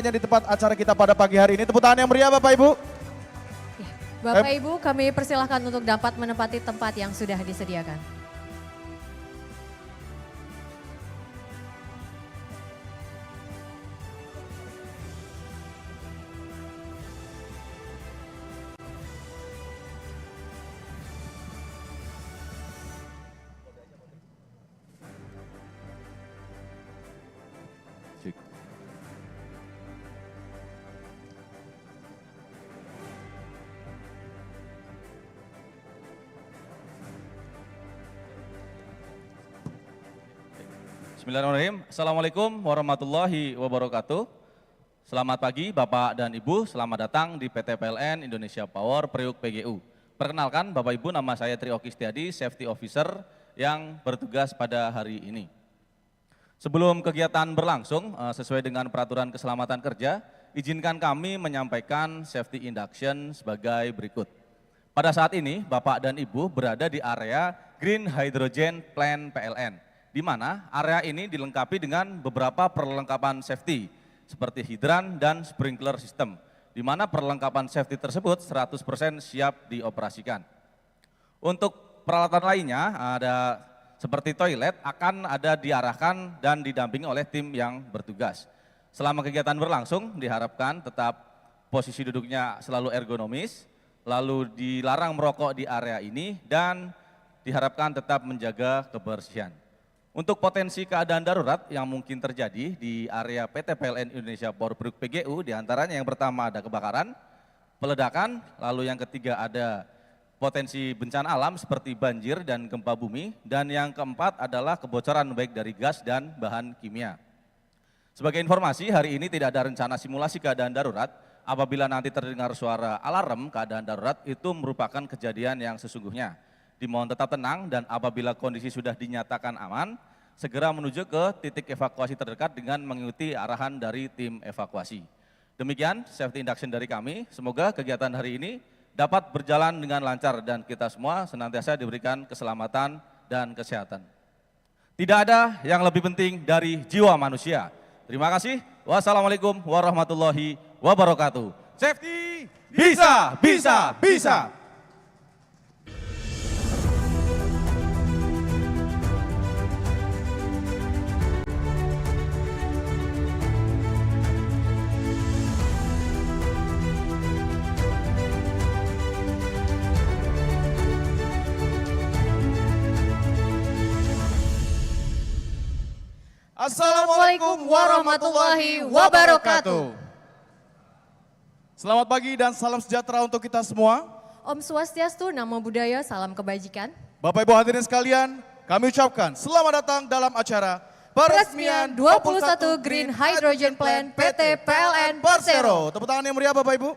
Di tempat acara kita pada pagi hari ini. Tepuk tangan yang meriah Bapak Ibu. Bapak Ibu, kami persilahkan untuk dapat menempati tempat yang sudah disediakan. Bismillahirrahmanirrahim. Assalamualaikum warahmatullahi wabarakatuh. Selamat pagi Bapak dan Ibu, selamat datang di PT PLN Indonesia Power Priuk PGU. Perkenalkan Bapak Ibu, nama saya Tri Oki Setiadi, Safety Officer yang bertugas pada hari ini. Sebelum kegiatan berlangsung, sesuai dengan peraturan keselamatan kerja, izinkan kami menyampaikan safety induction sebagai berikut. Pada saat ini, Bapak dan Ibu berada di area Green Hydrogen Plant PLN, di mana area ini dilengkapi dengan beberapa perlengkapan safety seperti hidran dan sprinkler system, di mana perlengkapan safety tersebut 100% siap dioperasikan. Untuk peralatan lainnya ada seperti toilet akan ada diarahkan dan didampingi oleh tim yang bertugas. Selama kegiatan berlangsung diharapkan tetap posisi duduknya selalu ergonomis, lalu dilarang merokok di area ini dan diharapkan tetap menjaga kebersihan. Untuk potensi keadaan darurat yang mungkin terjadi di area PT PLN Indonesia Power Priuk PGU, diantaranya yang pertama ada kebakaran, peledakan, lalu yang ketiga ada potensi bencana alam seperti banjir dan gempa bumi, dan yang keempat adalah kebocoran baik dari gas dan bahan kimia. Sebagai informasi, hari ini tidak ada rencana simulasi keadaan darurat. Apabila nanti terdengar suara alarm keadaan darurat, itu merupakan kejadian yang sesungguhnya. Dimohon tetap tenang dan apabila kondisi sudah dinyatakan aman, segera menuju ke titik evakuasi terdekat dengan mengikuti arahan dari tim evakuasi. Demikian safety induction dari kami, semoga kegiatan hari ini dapat berjalan dengan lancar dan kita semua senantiasa diberikan keselamatan dan kesehatan. Tidak ada yang lebih penting dari jiwa manusia. Terima kasih. Wassalamualaikum warahmatullahi wabarakatuh. Safety Bisa, bisa, bisa. Assalamualaikum warahmatullahi wabarakatuh. Selamat pagi dan salam sejahtera untuk kita semua. Om Swastiastu, Namo Buddhaya, salam kebajikan. Bapak Ibu hadirin sekalian, kami ucapkan selamat datang dalam acara Peresmian 21 Green Hydrogen Plant PT PLN Persero. Tepuk tangan yang meriah Bapak Ibu.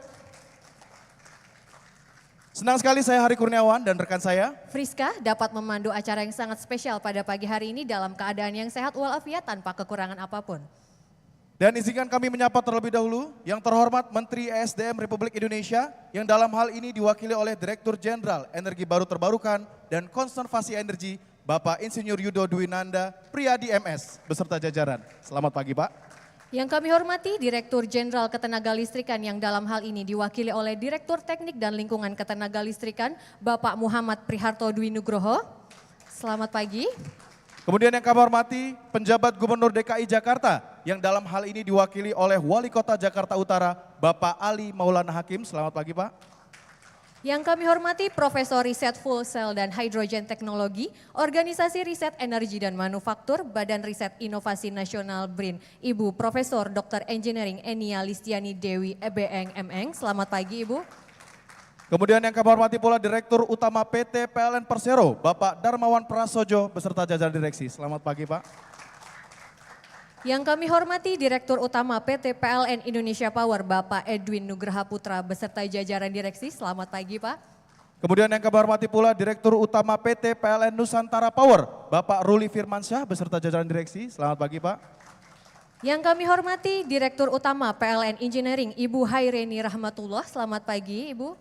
Senang sekali saya Hari Kurniawan dan rekan saya Friska dapat memandu acara yang sangat spesial pada pagi hari ini dalam keadaan yang sehat walafiat tanpa kekurangan apapun. Dan izinkan kami menyapa terlebih dahulu yang terhormat Menteri ESDM Republik Indonesia yang dalam hal ini diwakili oleh Direktur Jenderal Energi Baru Terbarukan dan Konservasi Energi Bapak Insinyur Yudo Dwinanda Priyadi MS beserta jajaran. Selamat pagi Pak. Yang kami hormati Direktur Jenderal Ketenagalistrikan yang dalam hal ini diwakili oleh Direktur Teknik dan Lingkungan Ketenagalistrikan Bapak Muhammad Priharto Dwi Nugroho. Selamat pagi. Kemudian yang kami hormati penjabat Gubernur DKI Jakarta yang dalam hal ini diwakili oleh Wali Kota Jakarta Utara Bapak Ali Maulana Hakim. Selamat pagi Pak. Yang kami hormati Profesor Riset Fuel Cell dan Hydrogen Teknologi, Organisasi Riset Energi dan Manufaktur, Badan Riset Inovasi Nasional BRIN, Ibu Profesor Dr. Engineering Enia Listiani Dewi EBeng MN. Selamat pagi Ibu. Kemudian yang kami hormati pula Direktur Utama PT PLN Persero, Bapak Darmawan Prasojo beserta jajaran direksi. Selamat pagi Pak. Yang kami hormati Direktur Utama PT PLN Indonesia Power Bapak Edwin Nugraha Putra beserta jajaran direksi. Selamat pagi Pak. Kemudian yang kami hormati pula Direktur Utama PT PLN Nusantara Power Bapak Ruli Firmansyah beserta jajaran direksi. Selamat pagi Pak. Yang kami hormati Direktur Utama PLN Engineering Ibu Haireni Rahmatullah. Selamat pagi Ibu.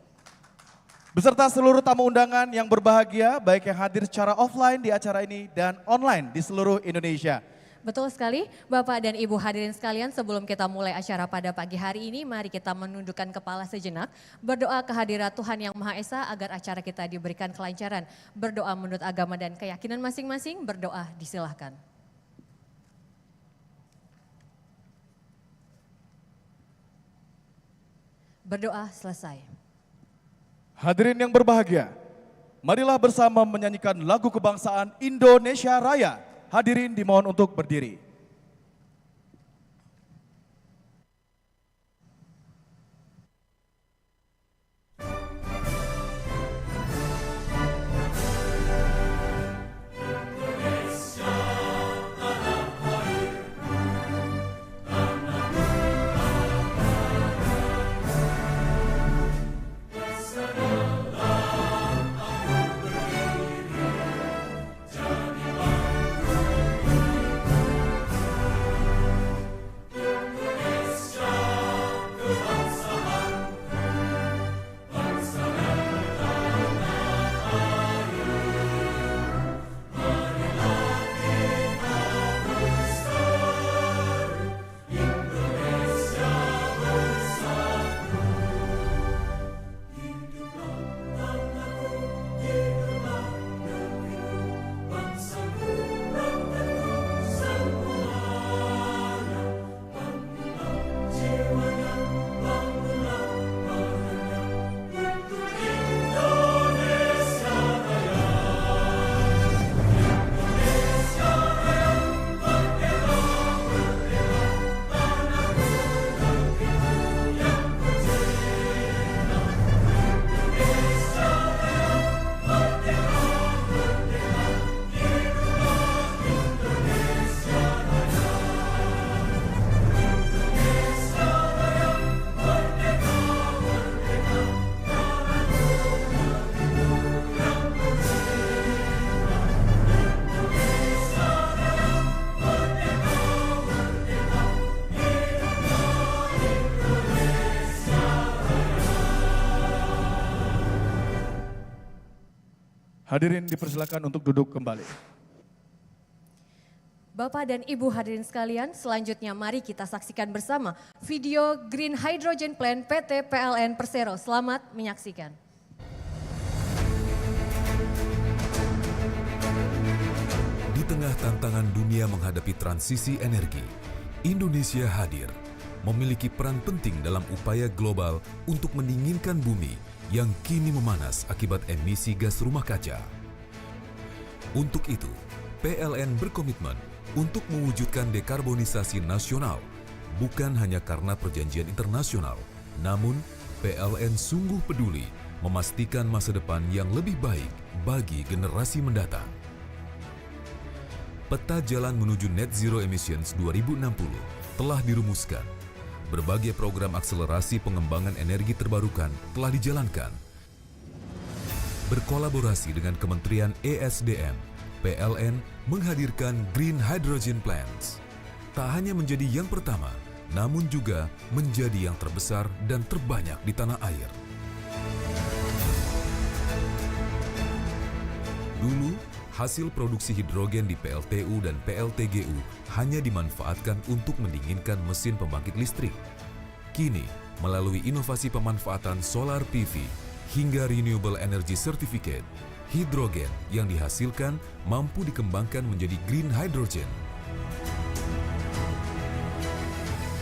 Beserta seluruh tamu undangan yang berbahagia baik yang hadir secara offline di acara ini dan online di seluruh Indonesia. Betul sekali, Bapak dan Ibu hadirin sekalian, sebelum kita mulai acara pada pagi hari ini, mari kita menundukkan kepala sejenak, berdoa kehadirat Tuhan Yang Maha Esa agar acara kita diberikan kelancaran. Berdoa menurut agama dan keyakinan masing-masing, berdoa disilahkan. Berdoa selesai. Hadirin yang berbahagia, marilah bersama menyanyikan lagu kebangsaan Indonesia Raya. Hadirin dimohon untuk berdiri. Hadirin dipersilakan untuk duduk kembali. Bapak dan Ibu hadirin sekalian, selanjutnya mari kita saksikan bersama video Green Hydrogen Plant PT PLN Persero. Selamat menyaksikan. Di tengah tantangan dunia menghadapi transisi energi, Indonesia hadir, memiliki peran penting dalam upaya global untuk mendinginkan bumi yang kini memanas akibat emisi gas rumah kaca. Untuk itu, PLN berkomitmen untuk mewujudkan dekarbonisasi nasional, bukan hanya karena perjanjian internasional, namun PLN sungguh peduli memastikan masa depan yang lebih baik bagi generasi mendatang. Peta jalan menuju net zero emissions 2060 telah dirumuskan. Berbagai program akselerasi pengembangan energi terbarukan telah dijalankan. Berkolaborasi dengan Kementerian ESDM, PLN menghadirkan Green Hydrogen Plants. Tak hanya menjadi yang pertama, namun juga menjadi yang terbesar dan terbanyak di tanah air. Dulu, hasil produksi hidrogen di PLTU dan PLTGU hanya dimanfaatkan untuk mendinginkan mesin pembangkit listrik. Kini, melalui inovasi pemanfaatan solar PV hingga renewable energy certificate, hidrogen yang dihasilkan mampu dikembangkan menjadi green hydrogen.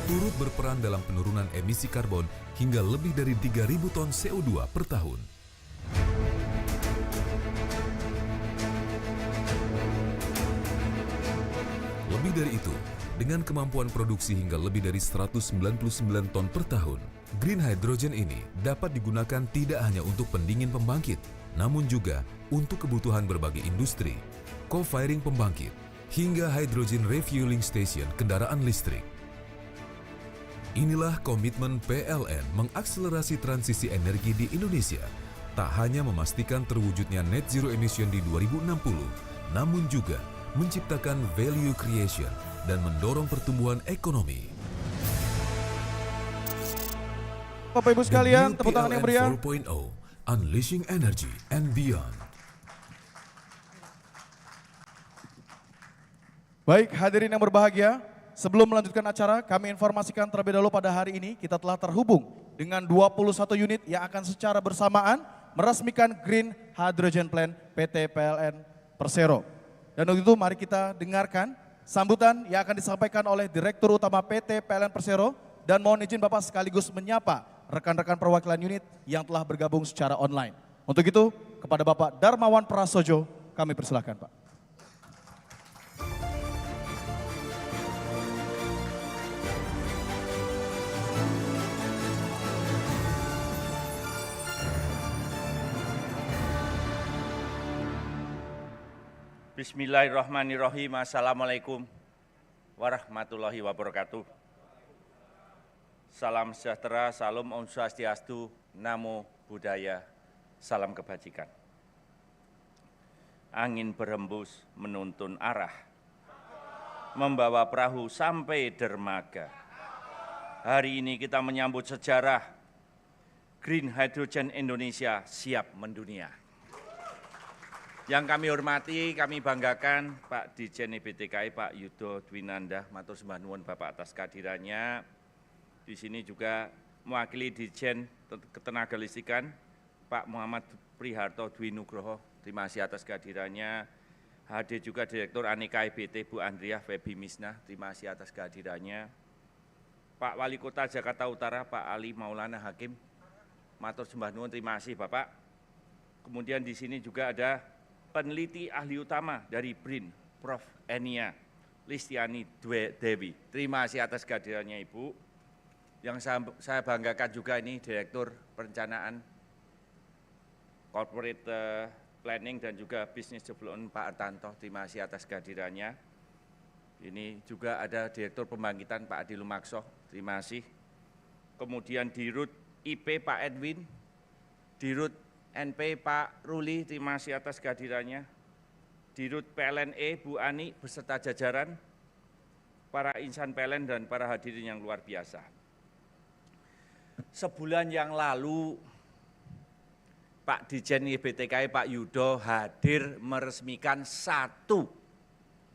Turut berperan dalam penurunan emisi karbon hingga lebih dari 3.000 ton CO2 per tahun. Lebih dari itu, dengan kemampuan produksi hingga lebih dari 199 ton per tahun, green hydrogen ini dapat digunakan tidak hanya untuk pendingin pembangkit, namun juga untuk kebutuhan berbagai industri, co-firing pembangkit, hingga hydrogen refueling station kendaraan listrik. Inilah komitmen PLN mengakselerasi transisi energi di Indonesia, tak hanya memastikan terwujudnya net zero emission di 2060, namun juga menciptakan value creation dan mendorong pertumbuhan ekonomi. Bapak Ibu sekalian, tepuk tangan yang meriah. 4.0, Unleashing Energy and Beyond. Baik, hadirin yang berbahagia, sebelum melanjutkan acara, kami informasikan terlebih dahulu pada hari ini kita telah terhubung dengan 21 unit yang akan secara bersamaan meresmikan Green Hydrogen Plant PT PLN Persero. Dan untuk itu mari kita dengarkan sambutan yang akan disampaikan oleh Direktur Utama PT PLN Persero, dan mohon izin Bapak sekaligus menyapa rekan-rekan perwakilan unit yang telah bergabung secara online. Untuk itu, kepada Bapak Darmawan Prasojo, kami persilahkan Pak. Bismillahirrahmanirrahim. Assalamualaikum warahmatullahi wabarakatuh. Salam sejahtera, salam Om Swastiastu, Namo Buddhaya, salam kebajikan. Angin berhembus menuntun arah, membawa perahu sampai dermaga. Hari ini kita menyambut sejarah Green Hydrogen Indonesia siap mendunia. Yang kami hormati, kami banggakan Pak Dijen BTKI, Pak Yudo Dwinanda, matur sembah nuwun Bapak atas kehadirannya. Di sini juga mewakili Dijen Ketenagalistrikan, Pak Muhammad Priharto Dwi Nugroho, terima kasih atas kehadirannya. Hadir juga Direktur Aneka IBT Bu Andria Febi Misnah, terima kasih atas kehadirannya. Pak Wali Kota Jakarta Utara, Pak Ali Maulana Hakim, matur sembah nuwun, terima kasih Bapak. Kemudian di sini juga ada peneliti ahli utama dari BRIN, Prof. Enia Listiani Dewi. Terima kasih atas kehadirannya Ibu. Yang saya banggakan juga ini Direktur Perencanaan Corporate Planning dan juga Business Development Pak Artanto. Terima kasih atas kehadirannya. Ini juga ada Direktur Pembangkitan Pak Adi Lumakso. Terima kasih. Kemudian Dirut IP Pak Edwin, Dirut NP Pak Ruli, terima kasih atas kehadirannya. Dirut PLNE Bu Ani beserta jajaran, para insan PLN dan para hadirin yang luar biasa. Sebulan yang lalu Pak Dijen BTKI Pak Yudo hadir meresmikan 1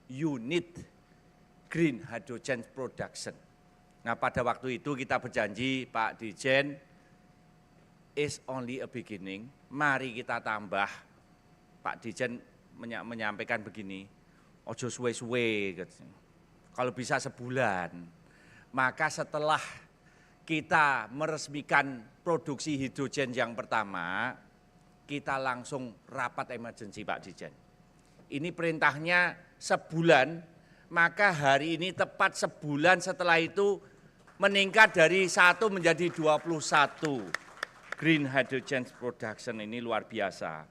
unit Green Hydrogen Production. Nah pada waktu itu kita berjanji Pak Dijen, is only a beginning, mari kita tambah. Pak Dijen menyampaikan begini, ojo suwe-suwe, kalau bisa sebulan. Maka setelah kita meresmikan produksi hidrogen yang pertama, kita langsung rapat emergency Pak Dijen. Ini perintahnya sebulan, maka hari ini tepat sebulan setelah itu meningkat dari 1 menjadi 21. Green Hydrogen Production ini luar biasa.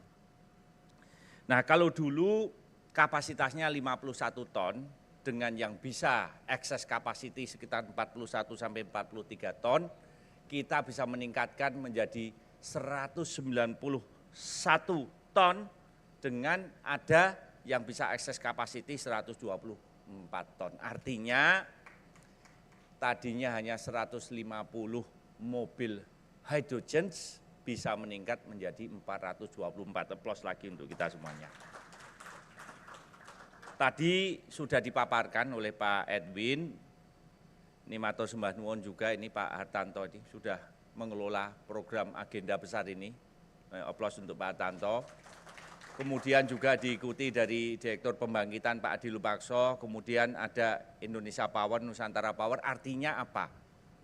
Nah kalau dulu kapasitasnya 51 ton dengan yang bisa excess capacity sekitar 41 sampai 43 ton, kita bisa meningkatkan menjadi 191 ton dengan ada yang bisa excess capacity 124 ton. Artinya tadinya hanya 150 mobil hydrogen bisa meningkat menjadi 424, plus lagi untuk kita semuanya. Tadi sudah dipaparkan oleh Pak Edwin, ini matur sembah nuwun juga, ini Pak Hartanto ini sudah mengelola program agenda besar ini, aplaus untuk Pak Hartanto. Kemudian juga diikuti dari Direktur Pembangkitan Pak Adi Lumakso, kemudian ada Indonesia Power, Nusantara Power, artinya apa?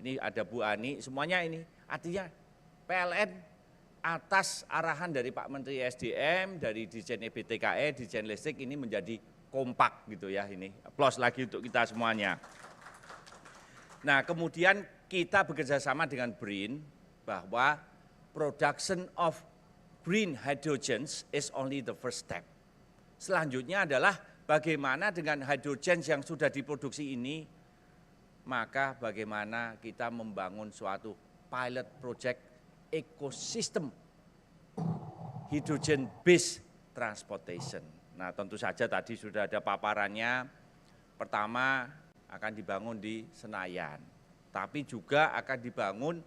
Ini ada Bu Ani, semuanya ini. Artinya PLN atas arahan dari Pak Menteri SDM, dari Dijen BTKE, Dijen Listrik ini menjadi kompak gitu ya ini. Aplaus lagi untuk kita semuanya. Nah kemudian kita bekerjasama dengan BRIN bahwa production of green hydrogens is only the first step. Selanjutnya adalah bagaimana dengan hidrogen yang sudah diproduksi ini, maka bagaimana kita membangun suatu pilot project ekosistem hydrogen based transportation. Nah tentu saja tadi sudah ada paparannya, pertama akan dibangun di Senayan, tapi juga akan dibangun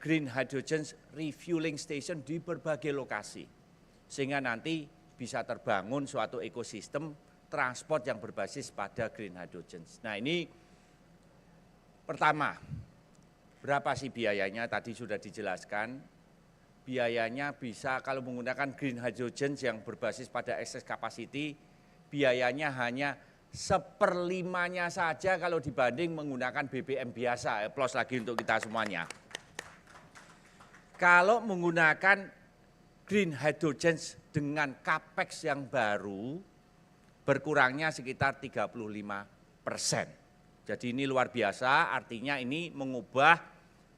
green hydrogen refueling station di berbagai lokasi. Sehingga nanti bisa terbangun suatu ekosistem transport yang berbasis pada green hydrogen. Nah ini pertama, berapa sih biayanya? Tadi sudah dijelaskan. Biayanya bisa kalau menggunakan green hydrogen yang berbasis pada excess capacity, biayanya hanya 1/5-nya saja kalau dibanding menggunakan BBM biasa. Plus lagi untuk kita semuanya. Kalau menggunakan green hydrogen dengan capex yang baru, berkurangnya sekitar 35%. Jadi ini luar biasa, artinya ini mengubah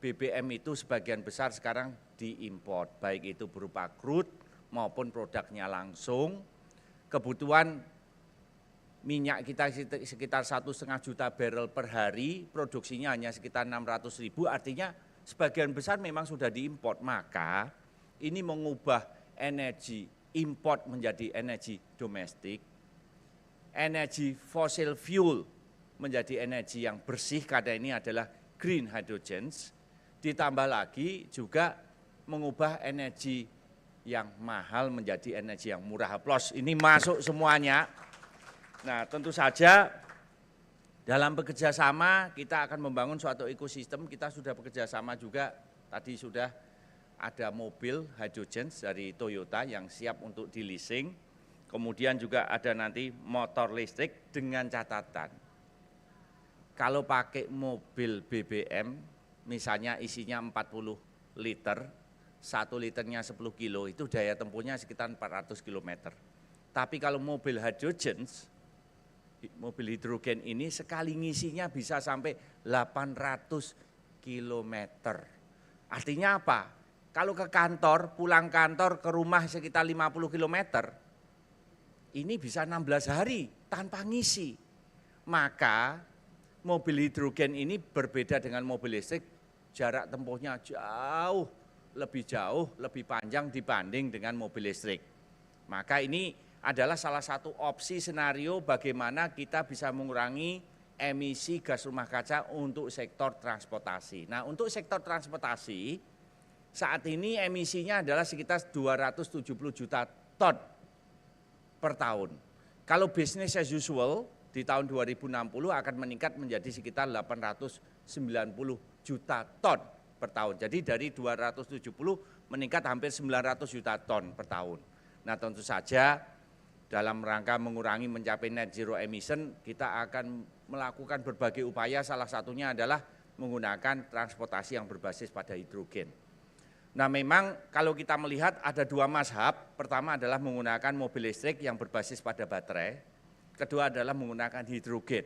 BBM itu sebagian besar sekarang diimport, baik itu berupa crude maupun produknya langsung. Kebutuhan minyak kita sekitar 1,5 juta barrel per hari, produksinya hanya sekitar 600.000, artinya sebagian besar memang sudah diimport, maka ini mengubah energi import menjadi energi domestik, energi fossil fuel menjadi energi yang bersih karena ini adalah green hydrogen, ditambah lagi juga mengubah energi yang mahal menjadi energi yang murah. Plus ini masuk semuanya. Nah tentu saja dalam bekerja sama kita akan membangun suatu ekosistem, kita sudah bekerja sama juga, tadi sudah ada mobil hydrogen dari Toyota yang siap untuk di leasing, kemudian juga ada nanti motor listrik dengan catatan. Kalau pakai mobil BBM, misalnya isinya 40 liter, 1 liternya 10 kilo, itu daya tempuhnya sekitar 400 km. Tapi kalau mobil hydrogen, mobil hidrogen ini sekali ngisinya bisa sampai 800 km. Artinya apa? Kalau ke kantor, pulang kantor ke rumah sekitar 50 km, ini bisa 16 hari tanpa ngisi. Maka mobil hidrogen ini berbeda dengan mobil listrik, jarak tempuhnya jauh, lebih panjang dibanding dengan mobil listrik. Maka ini adalah salah satu opsi senario bagaimana kita bisa mengurangi emisi gas rumah kaca untuk sektor transportasi. Nah untuk sektor transportasi saat ini emisinya adalah sekitar 270 juta ton per tahun. Kalau business as usual di tahun 2060 akan meningkat menjadi sekitar 890 juta ton per tahun. Jadi dari 270 meningkat hampir 900 juta ton per tahun. Nah tentu saja dalam rangka mengurangi mencapai net zero emission, kita akan melakukan berbagai upaya, salah satunya adalah menggunakan transportasi yang berbasis pada hidrogen. Nah memang kalau kita melihat ada dua mazhab, pertama adalah menggunakan mobil listrik yang berbasis pada baterai, kedua adalah menggunakan hidrogen.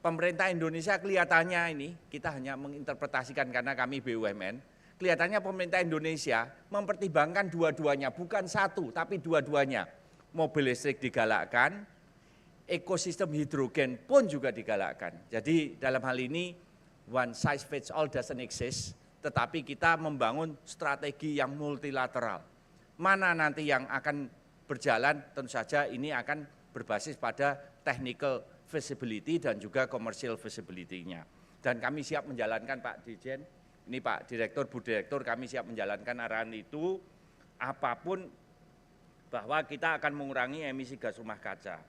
Pemerintah Indonesia kelihatannya ini, kita hanya menginterpretasikan karena kami BUMN, kelihatannya pemerintah Indonesia mempertimbangkan dua-duanya, bukan satu tapi dua-duanya. Mobil listrik digalakkan, ekosistem hidrogen pun juga digalakkan. Jadi dalam hal ini one size fits all doesn't exist, tetapi kita membangun strategi yang multilateral. Mana nanti yang akan berjalan, tentu saja ini akan berbasis pada technical feasibility dan juga commercial feasibility-nya. Dan kami siap menjalankan Pak Dirjen, ini Pak Direktur, Bu Direktur, kami siap menjalankan arahan itu, apapun bahwa kita akan mengurangi emisi gas rumah kaca.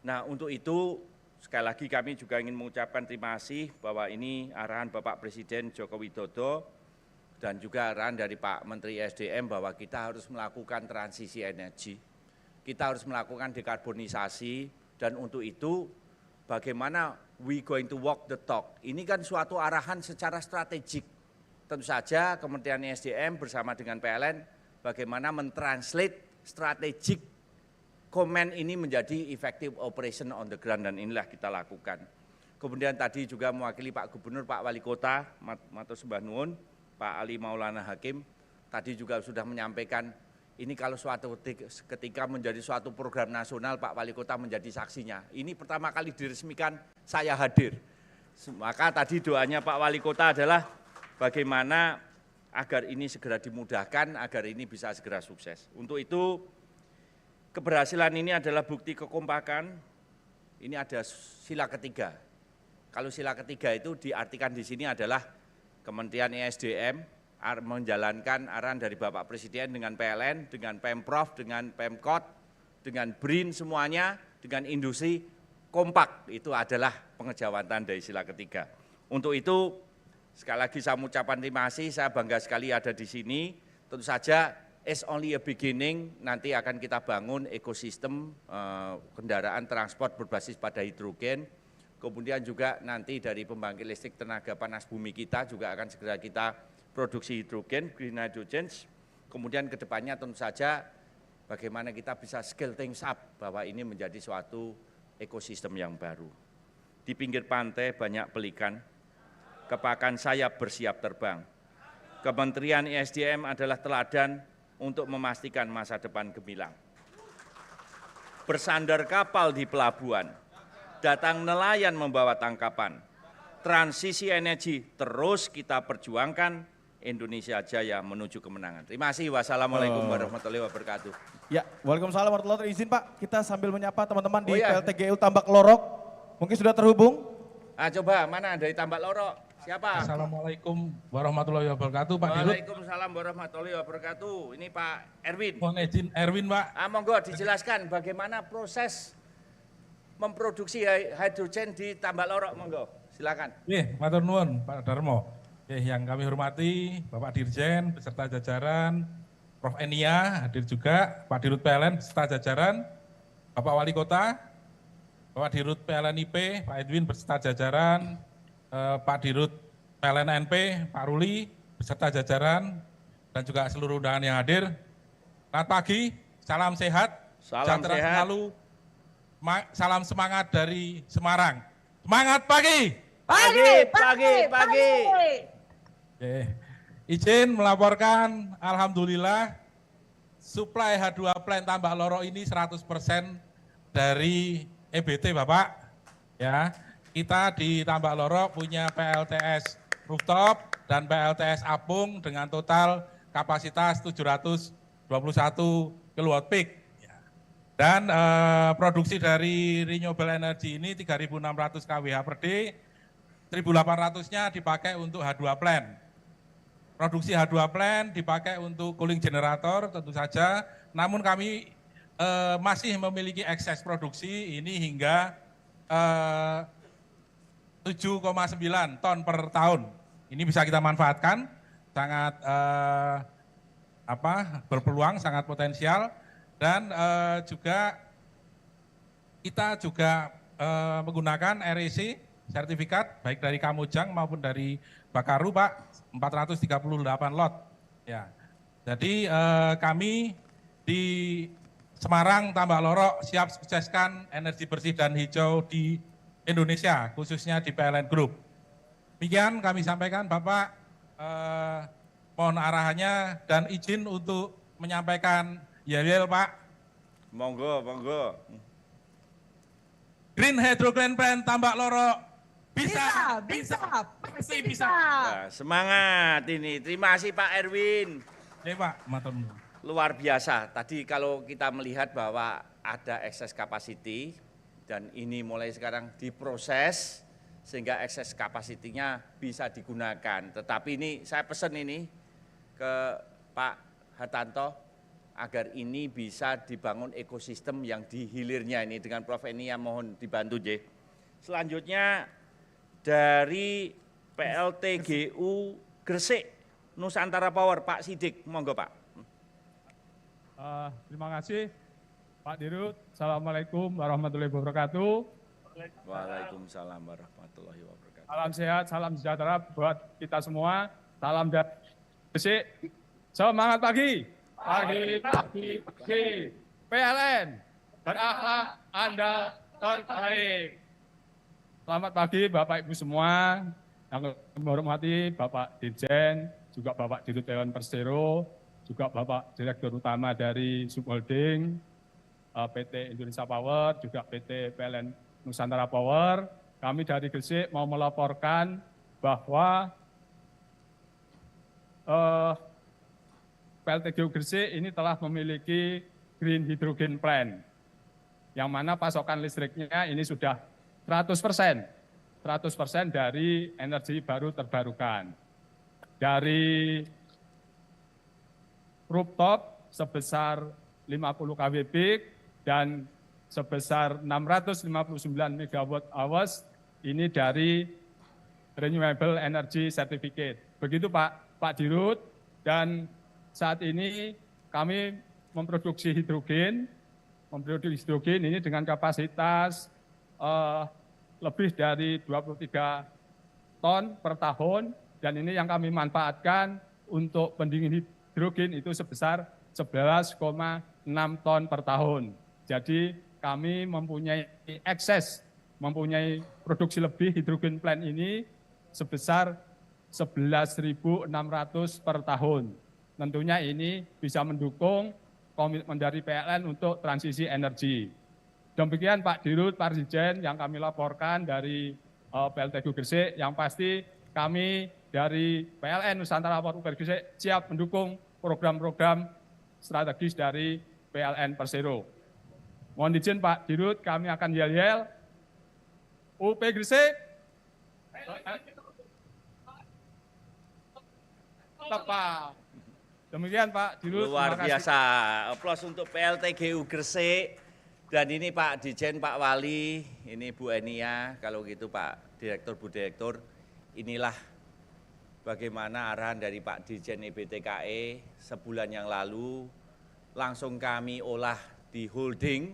Nah untuk itu sekali lagi kami juga ingin mengucapkan terima kasih bahwa ini arahan Bapak Presiden Joko Widodo dan juga arahan dari Pak Menteri SDM bahwa kita harus melakukan transisi energi, kita harus melakukan dekarbonisasi dan untuk itu bagaimana we going to walk the talk. Ini kan suatu arahan secara strategik. Tentu saja Kementerian SDM bersama dengan PLN bagaimana mentranslate strategik komen ini menjadi effective operation on the ground dan inilah kita lakukan. Kemudian tadi juga mewakili Pak Gubernur, Pak Wali Kota, Matur Sembah Nuwun, Pak Ali Maulana Hakim, tadi juga sudah menyampaikan ini kalau suatu ketika menjadi suatu program nasional Pak Wali Kota menjadi saksinya. Ini pertama kali diresmikan saya hadir. Maka tadi doanya Pak Wali Kota adalah bagaimana agar ini segera dimudahkan, agar ini bisa segera sukses. Untuk itu, keberhasilan ini adalah bukti kekompakan, ini ada sila ketiga. Kalau sila ketiga itu diartikan di sini adalah Kementerian ESDM menjalankan arahan dari Bapak Presiden dengan PLN, dengan Pemprov, dengan Pemkot, dengan BRIN semuanya, dengan industri kompak, itu adalah pengejawatan dari sila ketiga. Untuk itu, sekali lagi saya mengucapkan terima kasih, saya bangga sekali ada di sini. Tentu saja, it's only a beginning, nanti akan kita bangun ekosistem kendaraan transport berbasis pada hidrogen. Kemudian juga nanti dari pembangkit listrik tenaga panas bumi kita juga akan segera kita produksi hidrogen, green hydrogen. Kemudian kedepannya tentu saja bagaimana kita bisa scale things up bahwa ini menjadi suatu ekosistem yang baru. Di pinggir pantai banyak pelikan, kepakan sayap bersiap terbang. Kementerian ESDM adalah teladan untuk memastikan masa depan gemilang. Bersandar kapal di pelabuhan, datang nelayan membawa tangkapan. Transisi energi terus kita perjuangkan, Indonesia jaya menuju kemenangan. Terima kasih. Wassalamualaikum warahmatullahi wabarakatuh. Ya, waalaikumsalam warahmatullahi wabarakatuh. Izin Pak, kita sambil menyapa teman-teman di iya. PLTGU Tambak Lorok. Mungkin sudah terhubung? Coba, mana dari Tambak Lorok? Siapa? Assalamualaikum warahmatullahi wabarakatuh, Pak Dirut. Waalaikumsalam warahmatullahi wabarakatuh. Ini Pak Erwin. Mohon izin Erwin, Pak. Monggo dijelaskan bagaimana proses memproduksi hidrogen di Tambak Lorok, monggo. Silakan. Matur nuwun, Pak Darmo. Yang kami hormati Bapak Dirjen beserta jajaran, Prof. Enia hadir juga, Pak Dirut PLN beserta jajaran, Bapak Wali Kota, Bapak Dirut PLN IP, Pak Edwin beserta jajaran, Pak Dirut PLN NP, Pak Ruli beserta jajaran, dan juga seluruh undangan yang hadir. Selamat pagi, salam sehat, Salam sejahtera sehat. selalu, salam semangat dari Semarang. Semangat pagi! Pagi. Izin melaporkan, alhamdulillah, suplai H2 plant Tambak Lorok ini 100% dari EBT, Bapak. Ya, kita di Tambak Lorok punya PLTS rooftop dan PLTS apung dengan total kapasitas 721 kW peak. Dan produksi dari renewable energy ini 3.600 kWh per day, 1.800-nya dipakai untuk H2 plant. Produksi H2 plant dipakai untuk cooling generator tentu saja, namun kami masih memiliki ekses produksi ini hingga 7,9 ton per tahun. Ini bisa kita manfaatkan, sangat berpeluang, sangat potensial, dan juga kita juga menggunakan REC sertifikat baik dari Kamojang maupun dari Bakaru, Pak, 438 lot. Ya. Jadi kami di Semarang, Tambak Lorok siap sukseskan energi bersih dan hijau di Indonesia, khususnya di PLN Group. Demikian kami sampaikan, Bapak, mohon arahannya dan izin untuk menyampaikan yel Pak. Monggo. Green Hydrogen Plant Tambak Lorok bisa, pasti bisa. Nah, semangat ini. Terima kasih Pak Erwin. Pak, matur nuwun. Luar biasa. Tadi kalau kita melihat bahwa ada excess capacity dan ini mulai sekarang diproses sehingga excess capacity-nya bisa digunakan. Tetapi ini saya pesan ini ke Pak Hartanto agar ini bisa dibangun ekosistem yang di hilirnya ini dengan Prof. Enia mohon dibantu J. Selanjutnya dari PLTGU Gresik Nusantara Power Pak Sidik, monggo Pak. Terima kasih Pak Dirut. Assalamualaikum warahmatullahi wabarakatuh. Waalaikumsalam warahmatullahi wabarakatuh. Salam sehat, salam sejahtera buat kita semua. Salam dari Gresik. Semangat pagi. Pagi. PLN berakhlak andal terbaik. Selamat pagi Bapak Ibu semua. Yang kami hormati Bapak Dirjen, juga Bapak Dirut Dewan Persero, juga Bapak Direktur Utama dari Subholding, PT Indonesia Power, juga PT PLN Nusantara Power. Kami dari Gresik mau melaporkan bahwa PLTGU Gresik ini telah memiliki Green Hydrogen Plant, yang mana pasokan listriknya ini sudah 100% dari energi baru terbarukan. Dari rooftop sebesar 50 kW peak dan sebesar 659 megawatt hours ini dari Renewable Energy Certificate. Begitu Pak Dirut, dan saat ini kami memproduksi hidrogen ini dengan kapasitas lebih dari 23 ton per tahun, dan ini yang kami manfaatkan untuk pendingin hidrogen itu sebesar 11,6 ton per tahun. Jadi kami mempunyai produksi lebih hidrogen plant ini sebesar 11.600 per tahun. Tentunya ini bisa mendukung komitmen dari PLN untuk transisi energi. Demikian Pak Dirut, Pak Dirjen yang kami laporkan dari PLTGU Gresik. Yang pasti kami dari PLN Nusantara Power Gresik siap mendukung program-program strategis dari PLN Persero. Mohon izin Pak Dirut, kami akan yel-yel. UP Gresik. Tepat. Demikian Pak Dirut. Luar biasa. Aplaus untuk PLTGU Gresik. Dan ini Pak Dirjen, Pak Wali, ini Bu Enia, kalau gitu Pak Direktur, Bu Direktur, inilah bagaimana arahan dari Pak Dirjen EBTKE sebulan yang lalu, langsung kami olah di holding,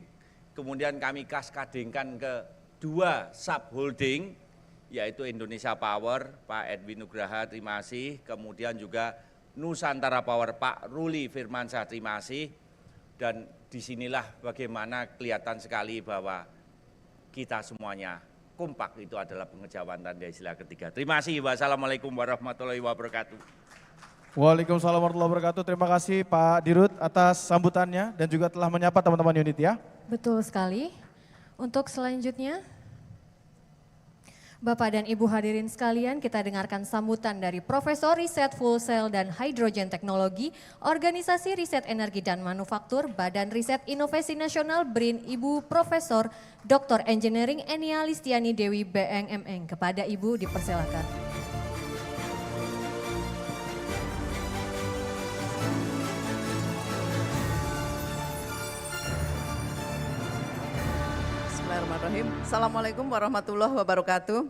kemudian kami kaskadingkan ke 2 subholding, yaitu Indonesia Power, Pak Edwin Nugraha, terima kasih, kemudian juga Nusantara Power, Pak Ruli Firmansyah, terima kasih. Dan disinilah bagaimana kelihatan sekali bahwa kita semuanya kompak, itu adalah pengejawan tanda istilah ketiga. Terima kasih. Wassalamualaikum warahmatullahi wabarakatuh. Waalaikumsalam warahmatullahi wabarakatuh. Terima kasih Pak Dirut atas sambutannya dan juga telah menyapa teman-teman unit ya. Betul sekali. Untuk selanjutnya, Bapak dan Ibu hadirin sekalian, kita dengarkan sambutan dari Profesor Riset Fuel Cell dan Hydrogen Teknologi, Organisasi Riset Energi dan Manufaktur, Badan Riset Inovasi Nasional BRIN, Ibu Profesor Dr. Engineering Enia Listiani Dewi BNMM. Kepada Ibu dipersilakan. Bismillahirrahmanirrahim. Assalamualaikum warahmatullahi wabarakatuh.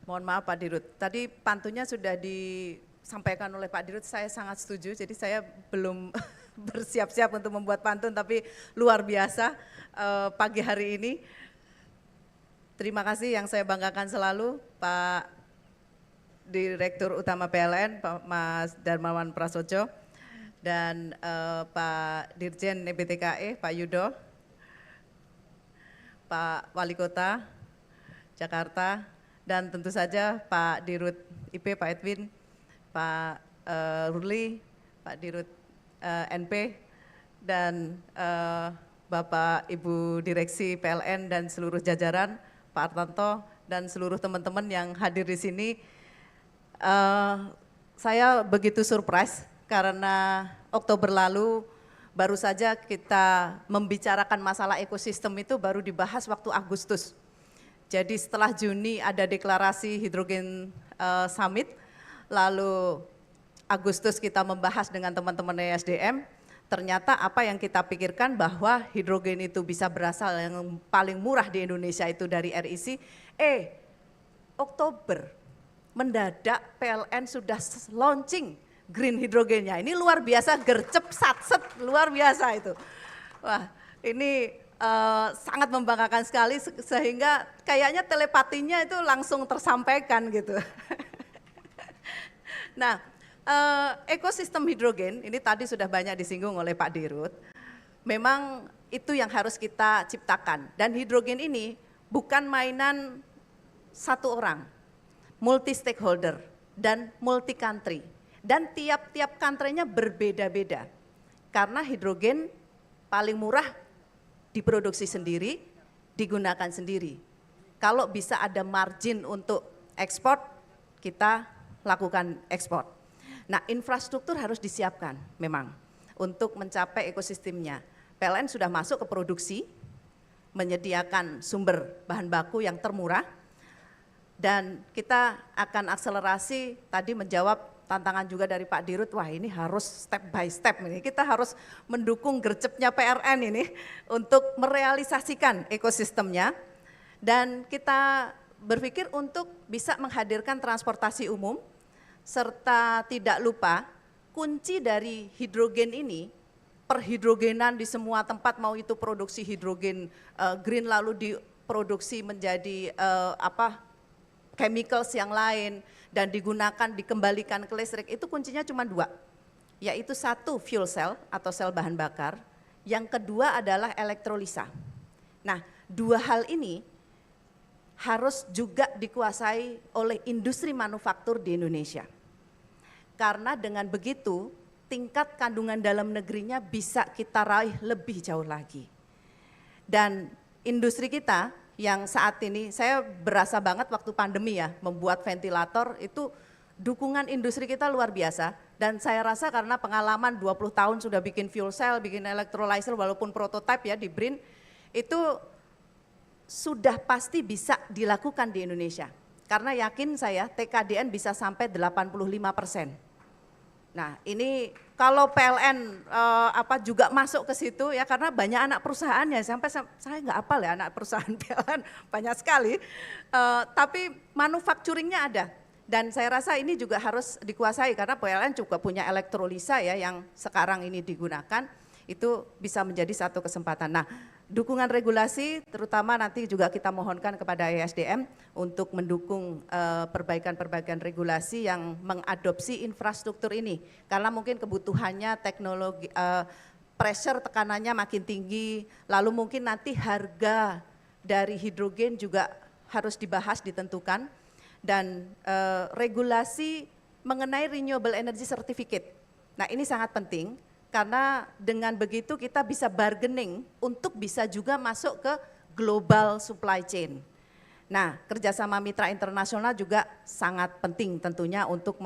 Mohon maaf Pak Dirut, tadi pantunnya sudah disampaikan oleh Pak Dirut, saya sangat setuju, jadi saya belum bersiap-siap untuk membuat pantun, tapi luar biasa pagi hari ini. Terima kasih, yang saya banggakan selalu Pak Direktur Utama PLN, Pak Mas Darmawan Prasojo, dan Pak Dirjen EBTKE, Pak Yudo, Pak Wali Kota Jakarta, dan tentu saja Pak Dirut IP, Pak Edwin, Pak Ruli, Pak Dirut NP, dan Bapak Ibu Direksi PLN dan seluruh jajaran, Pak Artanto, dan seluruh teman-teman yang hadir di sini. Saya begitu surprise karena Oktober lalu baru saja kita membicarakan masalah ekosistem itu baru dibahas waktu Agustus. Jadi setelah Juni ada deklarasi Hidrogen Summit, lalu Agustus kita membahas dengan teman-teman ESDM, ternyata apa yang kita pikirkan bahwa hidrogen itu bisa berasal yang paling murah di Indonesia itu dari REC, Oktober mendadak PLN sudah launching green hidrogennya. Ini luar biasa, gercep, satset, luar biasa itu. Wah, ini sangat membanggakan sekali sehingga kayaknya telepatinya itu langsung tersampaikan gitu. Nah, ekosistem hidrogen ini tadi sudah banyak disinggung oleh Pak Dirut. Memang itu yang harus kita ciptakan, dan hidrogen ini bukan mainan satu orang, multi stakeholder dan multi country, dan tiap-tiap country-nya berbeda-beda. Karena hidrogen paling murah diproduksi sendiri, digunakan sendiri. Kalau bisa ada margin untuk ekspor, kita lakukan ekspor. Nah, infrastruktur harus disiapkan memang untuk mencapai ekosistemnya. PLN sudah masuk ke produksi, menyediakan sumber bahan baku yang termurah, dan kita akan akselerasi tadi menjawab tantangan juga dari Pak Dirut, wah ini harus step by step ini. Kita harus mendukung gercepnya PLN ini untuk merealisasikan ekosistemnya. Dan kita berpikir untuk bisa menghadirkan transportasi umum, serta tidak lupa kunci dari hidrogen ini, perhidrogenan di semua tempat, mau itu produksi hidrogen green lalu diproduksi menjadi chemicals yang lain dan dikembalikan ke listrik, itu kuncinya cuma 2, yaitu 1 fuel cell atau sel bahan bakar, yang kedua adalah elektrolisa. Nah, 2 hal ini harus juga dikuasai oleh industri manufaktur di Indonesia. Karena dengan begitu tingkat kandungan dalam negerinya bisa kita raih lebih jauh lagi. Dan industri kita yang saat ini, saya berasa banget waktu pandemi ya, membuat ventilator itu dukungan industri kita luar biasa. Dan saya rasa karena pengalaman 20 tahun sudah bikin fuel cell, bikin electrolyzer walaupun prototipe ya di BRIN, itu sudah pasti bisa dilakukan di Indonesia. Karena yakin saya TKDN bisa sampai 85%. Nah ini kalau PLN juga masuk ke situ ya, karena banyak anak perusahaannya, sampai saya nggak hafal ya anak perusahaan PLN banyak sekali, tapi manufacturingnya ada. Dan saya rasa ini juga harus dikuasai karena PLN juga punya elektrolisa ya yang sekarang ini digunakan, itu bisa menjadi satu kesempatan. Nah, dukungan regulasi terutama nanti juga kita mohonkan kepada ESDM untuk mendukung perbaikan-perbaikan regulasi yang mengadopsi infrastruktur ini. Karena mungkin kebutuhannya teknologi, pressure tekanannya makin tinggi, lalu mungkin nanti harga dari hidrogen juga harus dibahas, ditentukan. Dan regulasi mengenai renewable energy certificate. Nah ini sangat penting karena dengan begitu kita bisa bargaining untuk bisa juga masuk ke global supply chain. Nah kerjasama mitra internasional juga sangat penting tentunya untuk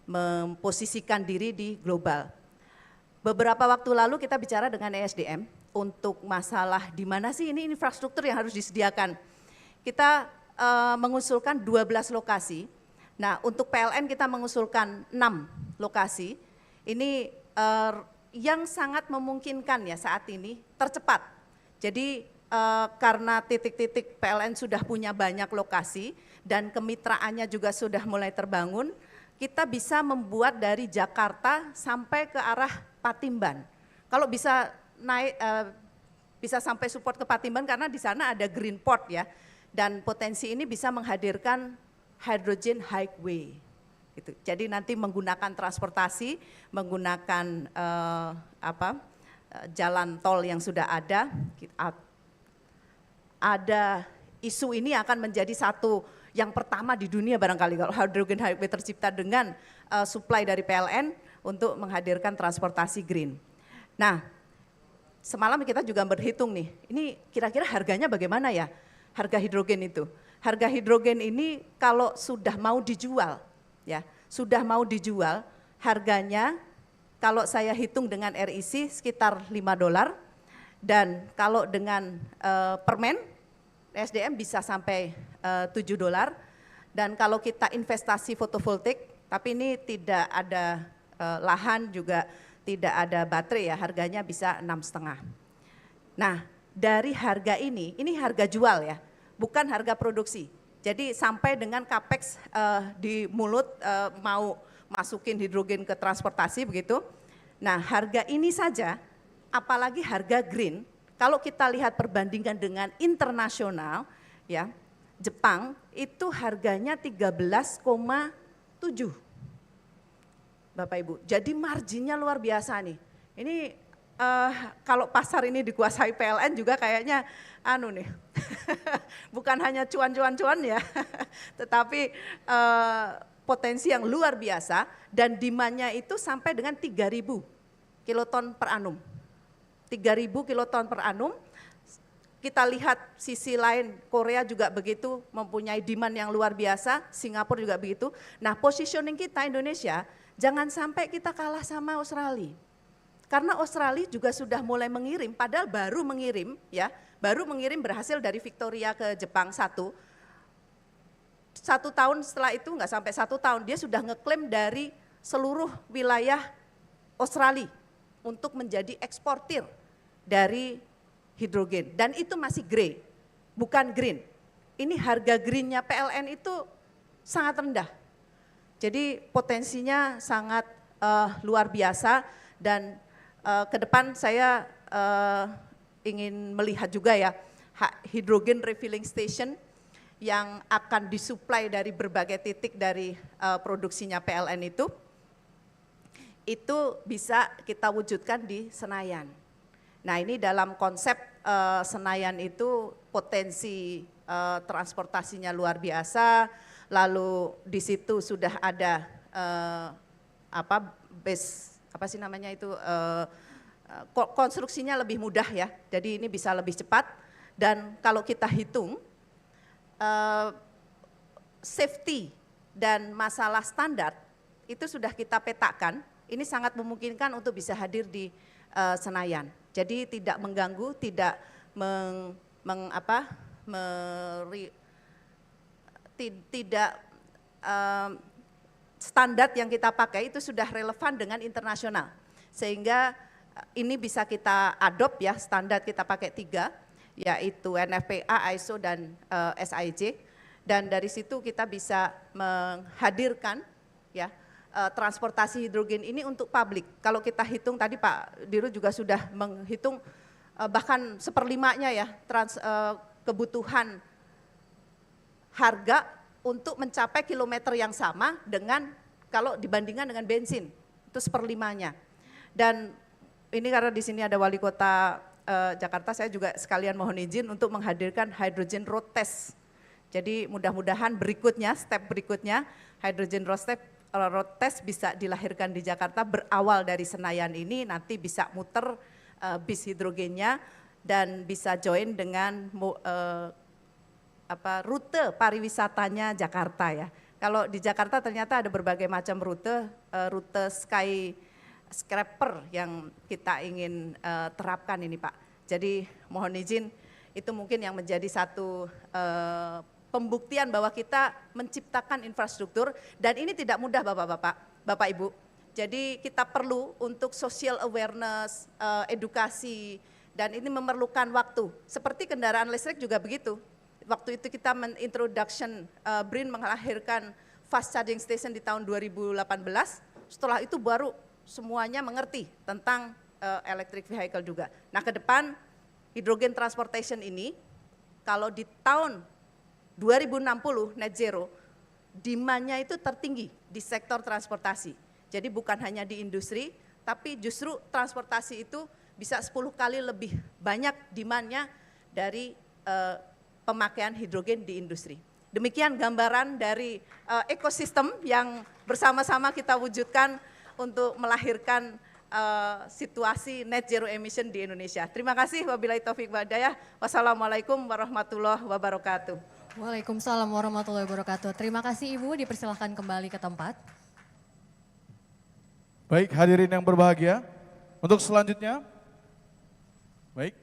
memposisikan diri di global. Beberapa waktu lalu kita bicara dengan ESDM untuk masalah di mana sih ini infrastruktur yang harus disediakan. Kita mengusulkan 12 lokasi. Nah untuk PLN kita mengusulkan 6 lokasi. Ini yang sangat memungkinkan ya saat ini tercepat. Jadi karena titik-titik PLN sudah punya banyak lokasi dan kemitraannya juga sudah mulai terbangun, kita bisa membuat dari Jakarta sampai ke arah Patimban. Kalau bisa naik, bisa sampai support ke Patimban karena di sana ada green port ya. Dan potensi ini bisa menghadirkan hydrogen highway. Gitu. Jadi nanti menggunakan transportasi, menggunakan jalan tol yang sudah ada isu ini akan menjadi satu yang pertama di dunia barangkali kalau hydrogen highway tercipta dengan supply dari PLN untuk menghadirkan transportasi green. Nah, semalam kita juga berhitung nih, ini kira-kira harganya bagaimana ya? Harga hidrogen itu. Harga hidrogen ini kalau sudah mau dijual, ya, sudah mau dijual, harganya kalau saya hitung dengan RIC sekitar $5 dan kalau dengan permen SDM bisa sampai $7 dan kalau kita investasi fotovoltaik, tapi ini tidak ada lahan juga tidak ada baterai ya, harganya bisa 6,5. Nah, dari harga ini harga jual ya, bukan harga produksi. Jadi sampai dengan capex di mulut mau masukin hidrogen ke transportasi begitu. Nah harga ini saja, apalagi harga green, kalau kita lihat perbandingan dengan internasional, ya Jepang itu harganya 13,7. Bapak Ibu, jadi marginnya luar biasa nih. Ini kalau pasar ini dikuasai PLN juga kayaknya bukan hanya cuan-cuan ya, tetapi potensi yang luar biasa dan demand-nya itu sampai dengan 3.000 kiloton per annum. 3.000 kiloton per annum. Kita lihat sisi lain, Korea juga begitu mempunyai demand yang luar biasa, Singapura juga begitu. Nah positioning kita Indonesia, jangan sampai kita kalah sama Australia. Karena Australia juga sudah mulai mengirim, padahal baru mengirim ya, baru mengirim berhasil dari Victoria ke Jepang 1 tahun setelah itu, nggak sampai 1 tahun, dia sudah ngeklaim dari seluruh wilayah Australia untuk menjadi eksportir dari hidrogen. Dan itu masih grey, bukan green. Ini harga greennya PLN itu sangat rendah. Jadi potensinya sangat luar biasa dan ke depan saya ingin melihat juga ya hydrogen refilling station yang akan disuplai dari berbagai titik dari produksinya PLN itu bisa kita wujudkan di Senayan. Nah ini dalam konsep Senayan itu potensi transportasinya luar biasa, lalu di situ sudah ada konstruksinya lebih mudah ya, jadi ini bisa lebih cepat dan kalau kita hitung safety dan masalah standar itu sudah kita petakan, ini sangat memungkinkan untuk bisa hadir di Senayan. Jadi tidak mengganggu, tidak tidak standar yang kita pakai itu sudah relevan dengan internasional. Sehingga ini bisa kita adopt ya, standar kita pakai 3, yaitu NFPA, ISO, dan SIJ. Dan dari situ kita bisa menghadirkan ya transportasi hidrogen ini untuk publik. Kalau kita hitung tadi Pak Dirut juga sudah menghitung bahkan 1/5-nya ya kebutuhan harga untuk mencapai kilometer yang sama dengan kalau dibandingkan dengan bensin, itu 1/5-nya. Dan ini karena di sini ada Wali Kota Jakarta, saya juga sekalian mohon izin untuk menghadirkan hydrogen road test. Jadi mudah-mudahan berikutnya, step berikutnya, hydrogen road test bisa dilahirkan di Jakarta berawal dari Senayan ini, nanti bisa muter bis hidrogennya dan bisa join dengan rute pariwisatanya Jakarta ya. Kalau di Jakarta ternyata ada berbagai macam rute skyscraper yang kita ingin terapkan ini Pak. Jadi mohon izin itu mungkin yang menjadi satu pembuktian bahwa kita menciptakan infrastruktur dan ini tidak mudah Bapak-bapak, Bapak Ibu. Jadi kita perlu untuk social awareness, edukasi dan ini memerlukan waktu. Seperti kendaraan listrik juga begitu. Waktu itu kita introduction BRIN melahirkan fast charging station di tahun 2018, setelah itu baru semuanya mengerti tentang electric vehicle juga. Nah ke depan hydrogen transportation ini kalau di tahun 2060 net zero, demand-nya itu tertinggi di sektor transportasi. Jadi bukan hanya di industri, tapi justru transportasi itu bisa 10 kali lebih banyak demand-nya dari pemakaian hidrogen di industri. Demikian gambaran dari ekosistem yang bersama-sama kita wujudkan untuk melahirkan situasi net zero emission di Indonesia. Terima kasih, wabillahi taufiq wal hidayah. Wassalamualaikum warahmatullahi wabarakatuh. Waalaikumsalam warahmatullahi wabarakatuh. Terima kasih Ibu, dipersilahkan kembali ke tempat. Baik, hadirin yang berbahagia, untuk selanjutnya, baik.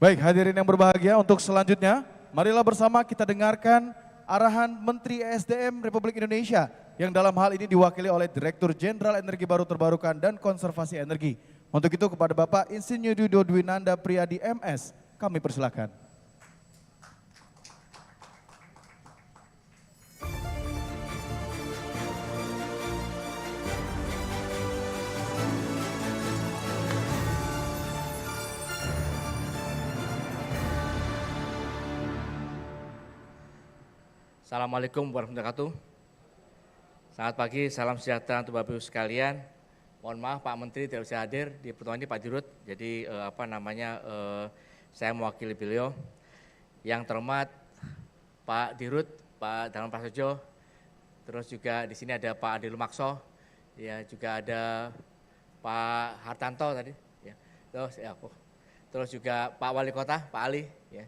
Baik, hadirin yang berbahagia, untuk selanjutnya, marilah bersama kita dengarkan arahan Menteri ESDM Republik Indonesia yang dalam hal ini diwakili oleh Direktur Jenderal Energi Baru Terbarukan dan Konservasi Energi. Untuk itu kepada Bapak Insinyur Yudo Dwinanda Priyadi MS, kami persilakan. Assalamualaikum warahmatullahi wabarakatuh. Selamat pagi, salam sejahtera untuk Bapak Ibu sekalian. Mohon maaf Pak Menteri tidak bisa hadir di pertemuan ini Pak Dirut. Jadi saya mewakili beliau. Yang terhormat Pak Dirut, Pak Darman Prasojo, terus juga di sini ada Pak Adi Lumakso, ya juga ada Pak Hartanto tadi, ya. Terus juga Pak Wali Kota, Pak Ali, ya.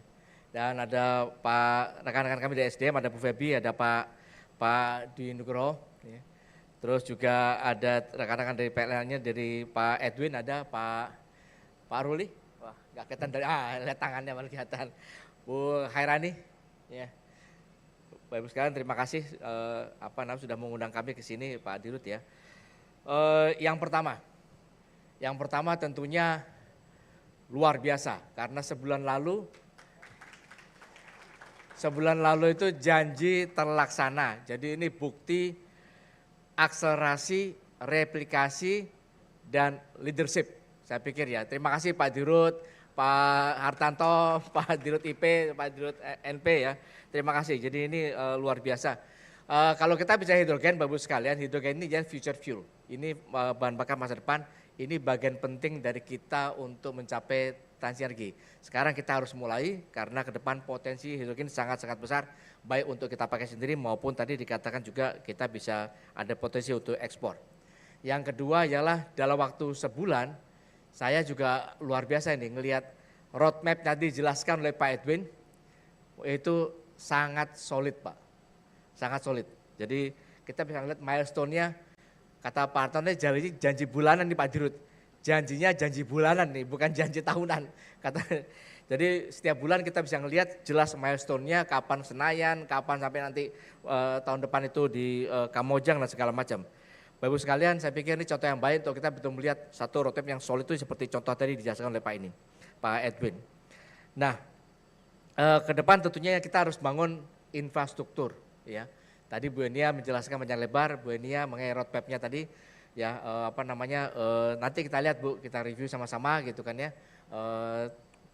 Dan ada Pak rekan-rekan kami dari SDM, ada Bu Febi, ada Pak Dwi Nugroho, ya. Terus juga ada rekan-rekan dari PLN-nya, dari Pak Edwin, ada Pak Ruli, wah nggak kelihatan dari lihat tangannya malah kelihatan. Bu Hairani, ya. Bapak Ibu sekalian, terima kasih sudah mengundang kami ke sini, Pak Dirut ya. Yang pertama tentunya luar biasa karena sebulan lalu itu janji terlaksana. Jadi ini bukti akselerasi, replikasi, dan leadership. Saya pikir ya, terima kasih Pak Dirut, Pak Hartanto, Pak Dirut IP, Pak Dirut NP ya. Terima kasih, jadi ini luar biasa. Kalau kita bicara hidrogen, Bapak Ibu sekalian, hidrogen ini jadi future fuel. Ini bahan bakar masa depan, ini bagian penting dari kita untuk mencapai transisi energi. Sekarang kita harus mulai karena ke depan potensi hidrogen sangat-sangat besar, baik untuk kita pakai sendiri maupun tadi dikatakan juga kita bisa ada potensi untuk ekspor. Yang kedua ialah dalam waktu sebulan, saya juga luar biasa ini ngelihat roadmap tadi dijelaskan oleh Pak Edwin, itu sangat solid Pak, sangat solid. Jadi kita bisa melihat milestone-nya, kata Pak Hartono janji bulanan nih Pak Dirut, janjinya janji bulanan nih, bukan janji tahunan. Jadi setiap bulan kita bisa ngelihat jelas milestone-nya, kapan Senayan, kapan sampai nanti tahun depan itu di Kamojang dan segala macam. Bapak Ibu sekalian, saya pikir ini contoh yang baik untuk kita betul melihat satu roadmap yang solid itu seperti contoh tadi dijelaskan oleh Pak Edwin. Nah, ke depan tentunya kita harus bangun infrastruktur. Ya, tadi Bu Enia menjelaskan panjang lebar, Bu Enia mengenai roadmap-nya tadi. Ya, nanti kita lihat Bu, kita review sama-sama gitu kan ya.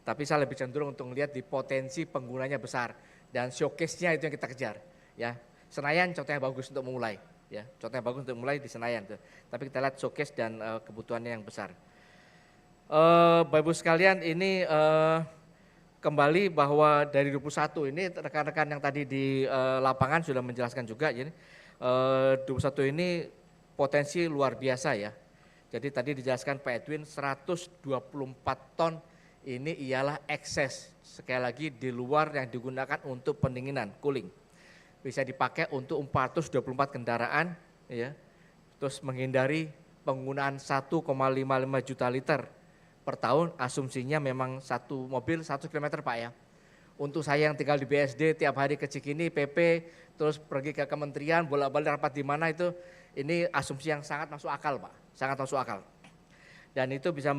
Tapi saya lebih cenderung untuk melihat di potensi penggunanya besar dan showcase-nya itu yang kita kejar. Ya, Senayan contohnya bagus untuk memulai. Ya, contohnya bagus untuk mulai di Senayan. Tapi kita lihat showcase dan kebutuhannya yang besar. Bapak Ibu sekalian, ini kembali bahwa dari 21 ini rekan-rekan yang tadi di lapangan sudah menjelaskan juga. Jadi 21 ini potensi luar biasa ya. Jadi tadi dijelaskan Pak Edwin 124 ton ini ialah ekses. Sekali lagi di luar yang digunakan untuk pendinginan, cooling. Bisa dipakai untuk 424 kendaraan, ya, terus menghindari penggunaan 1,55 juta liter per tahun, asumsinya memang satu mobil 1 km Pak ya. Untuk saya yang tinggal di BSD tiap hari ke Cikini, PP, terus pergi ke kementerian, bolak-balik rapat di mana itu, ini asumsi yang sangat masuk akal Pak, sangat masuk akal. Dan itu bisa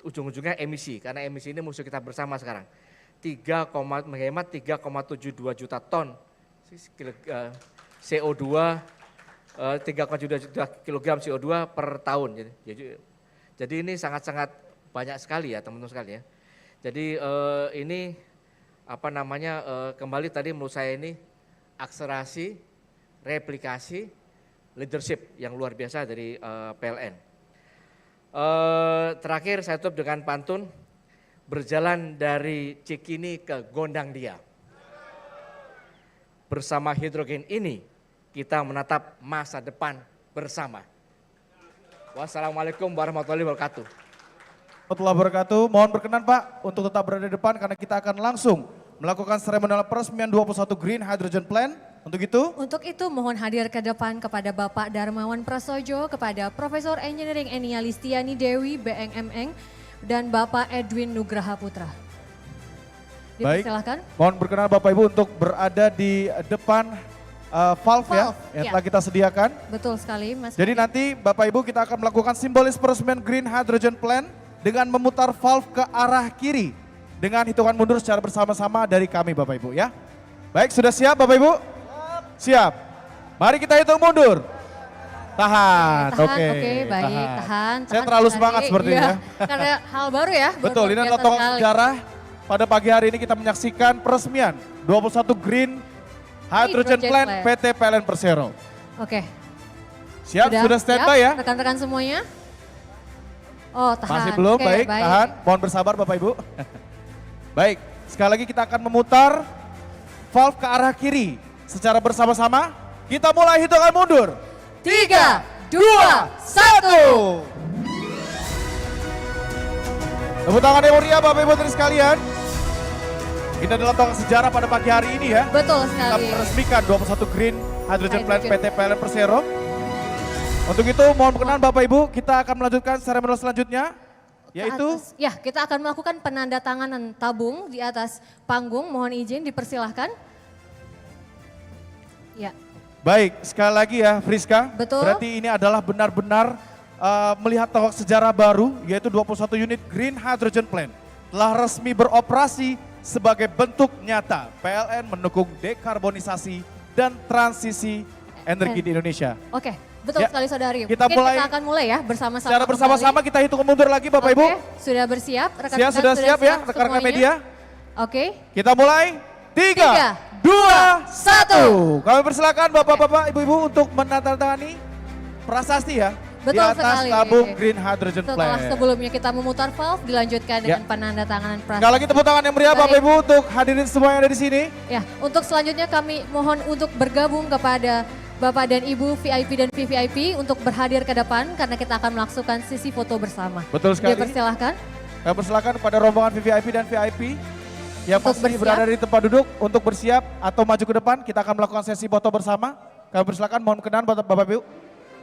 ujung-ujungnya emisi, karena emisi ini musuh kita bersama sekarang. Menghemat 3,72 juta ton CO2, 3,2 juta kilogram CO2 per tahun. Jadi ini sangat-sangat banyak sekali ya teman-teman sekali ya. Jadi ini kembali tadi menurut saya ini akselerasi, replikasi, leadership yang luar biasa dari PLN. Terakhir saya tutup dengan pantun, berjalan dari Cikini ke Gondang Dia. Bersama hidrogen ini kita menatap masa depan bersama. Wassalamualaikum warahmatullahi wabarakatuh. Warahmatullahi wabarakatuh. Mohon berkenan Pak untuk tetap berada di depan karena kita akan langsung melakukan seremonial peresmian 21 Green Hydrogen Plant. Untuk itu mohon hadir ke depan kepada Bapak Darmawan Prasojo, kepada Profesor Engineering Enia Listiani Dewi BNMN dan Bapak Edwin Nugraha Putra. Baik, silakan. Mohon berkenan Bapak Ibu untuk berada di depan valve ya, yang telah kita sediakan. Betul sekali Mas. Jadi nanti Bapak Ibu kita akan melakukan simbolis peresmian Green Hydrogen Plant dengan memutar valve ke arah kiri. Dengan hitungan mundur secara bersama-sama dari kami Bapak Ibu ya. Baik, sudah siap Bapak Ibu? Siap. Mari kita hitung mundur. Tahan, oke. Baik, tahan. Saya terlalu semangat sepertinya. Karena hal baru ya. Betul, ini adalah tonggak sejarah. Pada pagi hari ini kita menyaksikan peresmian 21 Green Hydrogen Plant PT PLN Persero. Oke. Siap, sudah standby ya? Rekan-rekan semuanya. Oh, tahan. Masih belum, baik, tahan. Mohon bersabar Bapak Ibu. Baik, sekali lagi kita akan memutar valve ke arah kiri. Secara bersama-sama, kita mulai hitungan mundur. 3, 2, 1. Tepuk tangan yang meriah Bapak Ibu sekalian. Ini adalah tonggak sejarah pada pagi hari ini ya. Betul sekali. Kita meresmikan 21 Green Hydrogen Plant PT PLN Persero. Untuk itu mohon berkenan Bapak Ibu, kita akan melanjutkan seremonial selanjutnya. Yaitu? Ya, kita akan melakukan penandatanganan tabung di atas panggung. Mohon izin dipersilahkan. Ya. Baik, sekali lagi ya Friska. Betul. Berarti ini adalah benar-benar melihat tonggak sejarah baru, yaitu 21 unit Green Hydrogen Plant telah resmi beroperasi sebagai bentuk nyata PLN mendukung dekarbonisasi dan transisi energi di Indonesia. Oke, betul Ya, sekali Saudari. kita Mungkin mulai kita akan mulai ya bersama-sama. Secara bersama-sama kita hitung mundur lagi Bapak Ibu. Oke, sudah bersiap? Rekan-rekan Sudah siap ya rekan-rekan semuanya? media? Oke. Kita mulai. 3, 2, 1. Kami persilakan Bapak-Bapak, Ibu-Ibu untuk menandatangani prasasti ya. Betul di atas sekali. tabung Green Hydrogen Setelah Plant. sebelumnya kita memutar valve, dilanjutkan dengan penandatanganan prasasti. Sekali lagi tepuk tangan yang meriah Baik. Bapak Ibu untuk hadirin semua yang ada di sini. Ya, untuk selanjutnya kami mohon untuk bergabung kepada Bapak dan Ibu VIP dan VVIP untuk berhadir ke depan karena kita akan melakukan sesi foto bersama. Betul sekali. Dipersilahkan. Kami persilakan kepada rombongan VVIP dan VIP yang Untuk pasti bersiap. berada di tempat duduk untuk bersiap atau maju ke depan. Kita akan melakukan sesi foto bersama. Kami persilakan mohon kenan Bapak Ibu.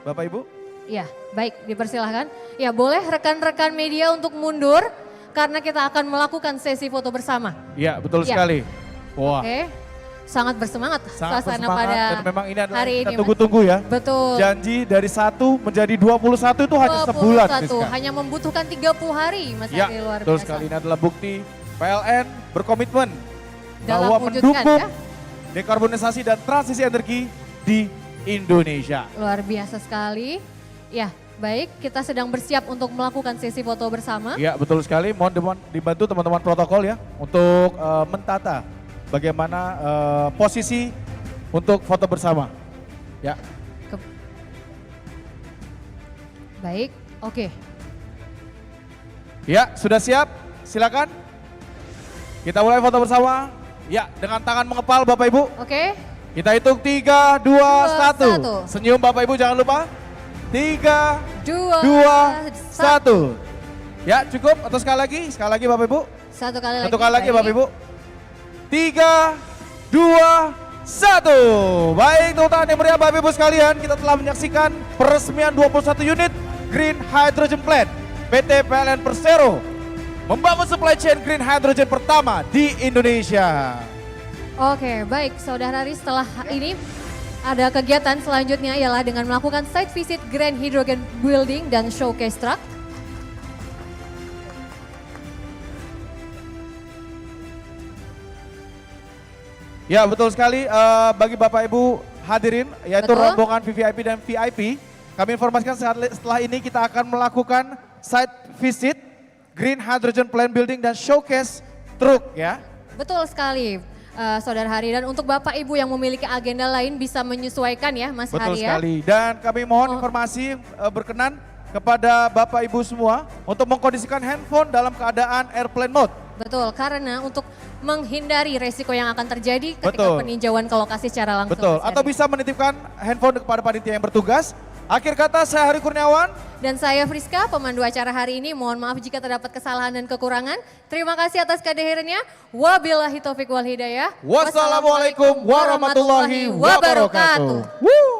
Bapak Ibu. Ya, baik, dipersilahkan. Ya, boleh rekan-rekan media untuk mundur karena kita akan melakukan sesi foto bersama. Iya, betul Ya. sekali. Wah. Oke, sangat bersemangat Sangat suasana bersemangat pada dan memang ini adalah hari yang kita ini. tunggu-tunggu ya. Betul. Janji dari 1 menjadi 21 itu hanya sebulan. 21, Friska. hanya membutuhkan 30 hari, Mas Ya, Ari, luar betul biasa. sekali. Ini adalah bukti PLN berkomitmen Dalam bahwa mewujudkan, mendukung ya? dekarbonisasi dan transisi energi di Indonesia. Luar biasa sekali. Ya, baik, kita sedang bersiap untuk melakukan sesi foto bersama. Ya, betul sekali. Mohon dibantu teman-teman protokol ya untuk mentata bagaimana posisi untuk foto bersama. Ya. Baik, oke. Ya, sudah siap? Silakan. Kita mulai foto bersama. Ya, dengan tangan mengepal Bapak Ibu. Oke. Kita hitung 3, 2, 1. 1. Senyum Bapak Ibu jangan lupa. 3, 2, 1. Ya, cukup. Atau sekali lagi Bapak Ibu. Satu kali lagi. Satu kali lagi baik. Bapak Ibu. 3, 2, 1. Baik, tepuk tangan yang meriah Bapak Ibu sekalian. Kita telah menyaksikan peresmian 21 unit Green Hydrogen Plant PT PLN Persero membangun supply chain green hydrogen pertama di Indonesia. Oke, baik Saudara Ari, setelah ini ada kegiatan selanjutnya ialah dengan melakukan site visit Grand Hydrogen Building dan Showcase Truck. Ya, betul sekali. Bagi Bapak Ibu hadirin, yaitu Betul. rombongan VVIP dan VIP, kami informasikan setelah ini kita akan melakukan site visit Green Hydrogen Plant Building dan Showcase Truck ya. Betul sekali Saudara Hari, dan untuk Bapak Ibu yang memiliki agenda lain bisa menyesuaikan ya Mas Betul Hari ya. sekali. Dan kami mohon informasi berkenan kepada Bapak Ibu semua untuk mengkondisikan handphone dalam keadaan airplane mode. Betul, karena untuk menghindari resiko yang akan terjadi ketika Betul. peninjauan ke lokasi secara langsung. Betul, Mas atau Hari. bisa menitipkan handphone kepada panitia yang bertugas. Akhir kata, saya Hari Kurniawan. Dan saya Friska, pemandu acara hari ini. Mohon maaf jika terdapat kesalahan dan kekurangan. Terima kasih atas kehadirannya. Wabillahi taufiq wal hidayah. Wassalamualaikum warahmatullahi wabarakatuh. Woo!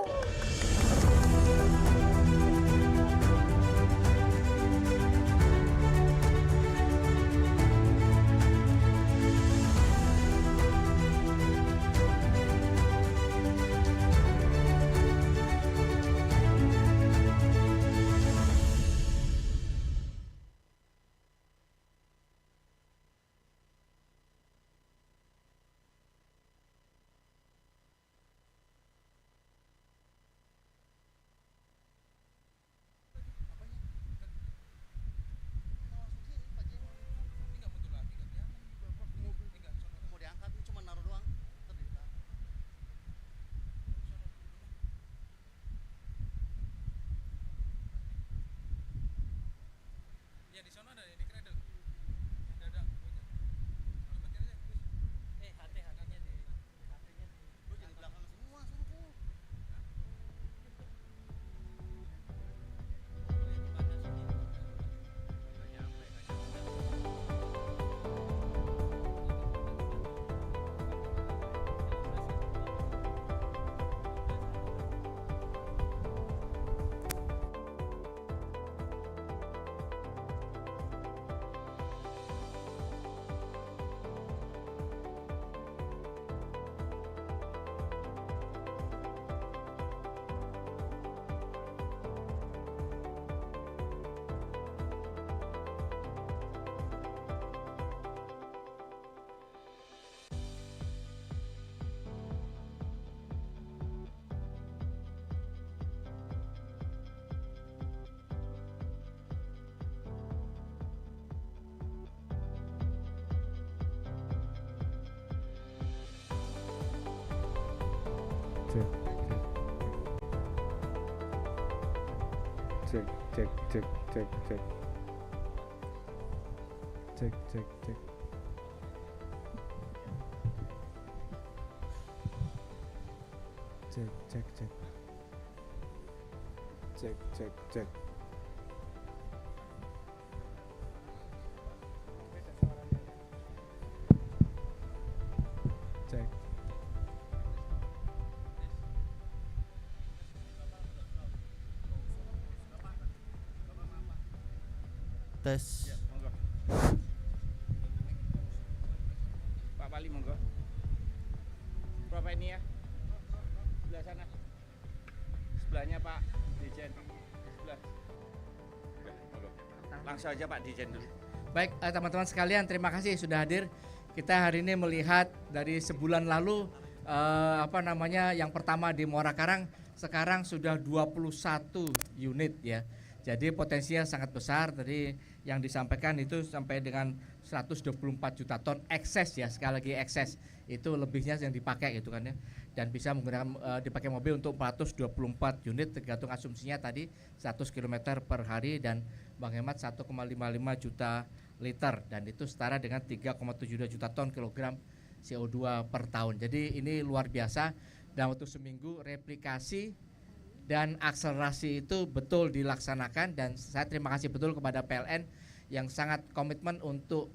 Cek, cek, cek, cek, cek. Cek, cek, cek. Cek, cek, cek. Cek, cek, cek. Cek. Tes. Pak Wali monggo. Prof ini ya. Sebelah sana. Sebelahnya Pak Dirjen. Sebelah. Udah, monggo. Langsung aja Pak Dirjen dulu. Baik, teman-teman sekalian, terima kasih sudah hadir. Kita hari ini melihat dari sebulan lalu yang pertama di Muara Karang sekarang sudah 21 unit ya. Jadi potensinya sangat besar. Tadi yang disampaikan itu sampai dengan 124 juta ton ekses ya, sekali lagi ekses. Itu lebihnya yang dipakai gitu kan ya. Dan bisa menggunakan dipakai mobil untuk 424 unit tergantung asumsinya tadi 100 km per hari dan menghemat 1,55 juta liter dan itu setara dengan 3,72 juta ton kilogram CO2 per tahun. Jadi ini luar biasa dan waktu seminggu replikasi dan akselerasi itu betul dilaksanakan dan saya terima kasih betul kepada PLN yang sangat komitmen untuk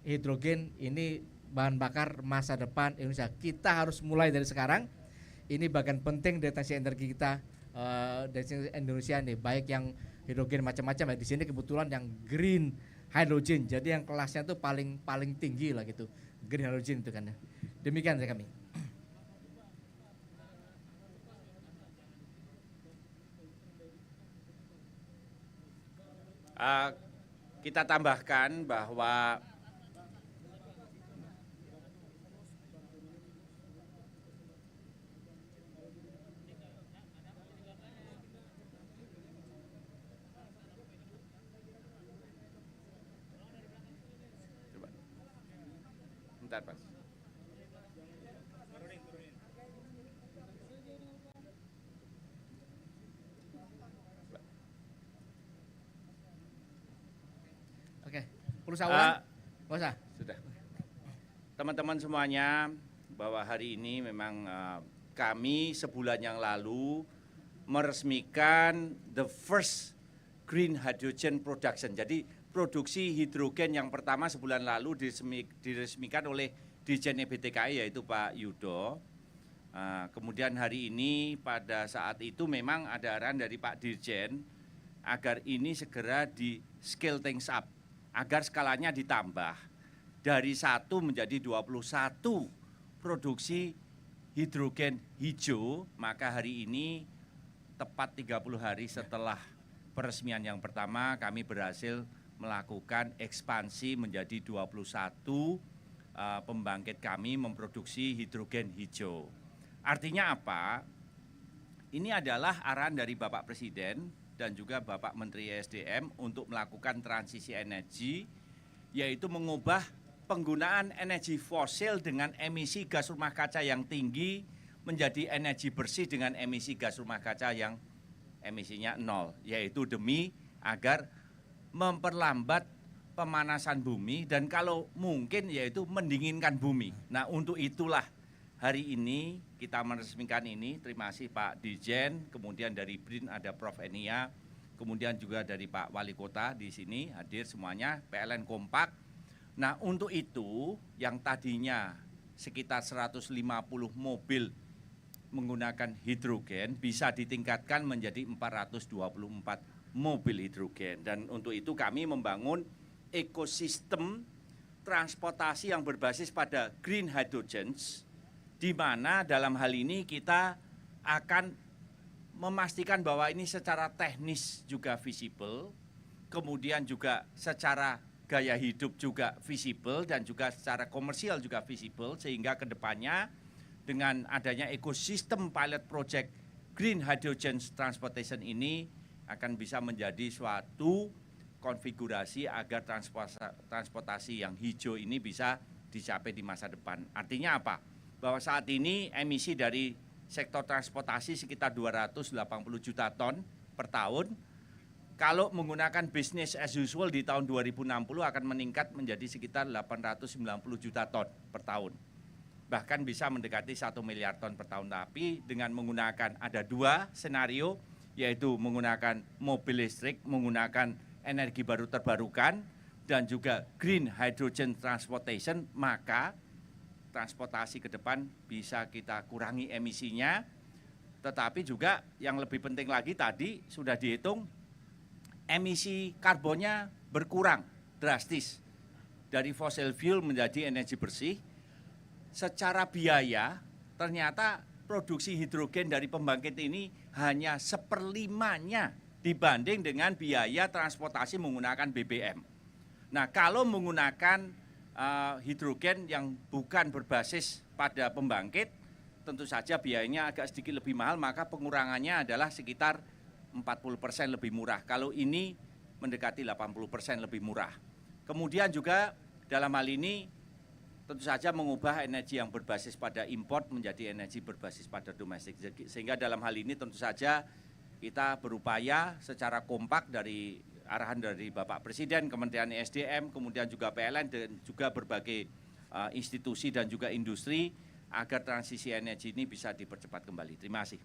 hidrogen ini bahan bakar masa depan Indonesia. Kita harus mulai dari sekarang. Ini bagian penting dari transisi energi kita dari Indonesia nih, baik yang hidrogen macam-macam ya. Di sini kebetulan yang green hydrogen. Jadi yang kelasnya itu paling tinggi lah gitu. Green hydrogen itu kan ya. Demikian dari kami. Kita tambahkan bahwa bentar, Pak. Oke, perlu saya ulang? Nggak usah. Sudah. Teman-teman semuanya, bahwa hari ini memang kami sebulan yang lalu meresmikan the first green hydrogen production. Jadi produksi hidrogen yang pertama sebulan lalu diresmikan oleh Dirjen EBTKI yaitu Pak Yudo. Kemudian hari ini pada saat itu memang ada arahan dari Pak Dirjen agar ini segera di scale things up, agar skalanya ditambah dari 1 menjadi 21 produksi hidrogen hijau. Maka hari ini tepat 30 hari setelah peresmian yang pertama kami berhasil melakukan ekspansi menjadi 21 pembangkit kami memproduksi hidrogen hijau. Artinya apa? Ini adalah arahan dari Bapak Presiden dan juga Bapak Menteri ESDM untuk melakukan transisi energi, yaitu mengubah penggunaan energi fosil dengan emisi gas rumah kaca yang tinggi menjadi energi bersih dengan emisi gas rumah kaca yang emisinya 0, yaitu demi agar memperlambat pemanasan bumi dan kalau mungkin yaitu mendinginkan bumi. Nah untuk itulah hari ini kita meresmikan ini. Terima kasih Pak Dirjen, kemudian dari BRIN ada Prof. Enia, kemudian juga dari Pak Wali Kota di sini hadir semuanya, PLN kompak. Nah untuk itu yang tadinya sekitar 150 mobil menggunakan hidrogen bisa ditingkatkan menjadi 424 mobil hidrogen. Dan untuk itu kami membangun ekosistem transportasi yang berbasis pada green hydrogens, di mana dalam hal ini kita akan memastikan bahwa ini secara teknis juga visible, kemudian juga secara gaya hidup juga visible, dan juga secara komersial juga visible, sehingga kedepannya dengan adanya ekosistem pilot project Green Hydrogen Transportation ini akan bisa menjadi suatu konfigurasi agar transportasi yang hijau ini bisa dicapai di masa depan. Artinya apa? Bahwa saat ini emisi dari sektor transportasi sekitar 280 juta ton per tahun. kalau menggunakan business as usual di tahun 2060 akan meningkat menjadi sekitar 890 juta ton per tahun. Bahkan bisa mendekati 1 miliar ton per tahun. Tapi dengan menggunakan ada 2 senario, yaitu menggunakan mobil listrik, menggunakan energi baru terbarukan, dan juga green hydrogen transportation, maka transportasi ke depan bisa kita kurangi emisinya. Tetapi juga yang lebih penting lagi tadi sudah dihitung, emisi karbonnya berkurang drastis dari fossil fuel menjadi energi bersih. Secara biaya ternyata produksi hidrogen dari pembangkit ini hanya 1/5-nya dibanding dengan biaya transportasi menggunakan BBM. Nah, kalau menggunakan hidrogen yang bukan berbasis pada pembangkit, tentu saja biayanya agak sedikit lebih mahal, maka pengurangannya adalah sekitar 40% lebih murah. Kalau ini mendekati 80% lebih murah. Kemudian juga dalam hal ini tentu saja mengubah energi yang berbasis pada import menjadi energi berbasis pada domestik. Sehingga dalam hal ini tentu saja kita berupaya secara kompak dari arahan dari Bapak Presiden, Kementerian ESDM, kemudian juga PLN dan juga berbagai institusi dan juga industri agar transisi energi ini bisa dipercepat kembali. Terima kasih.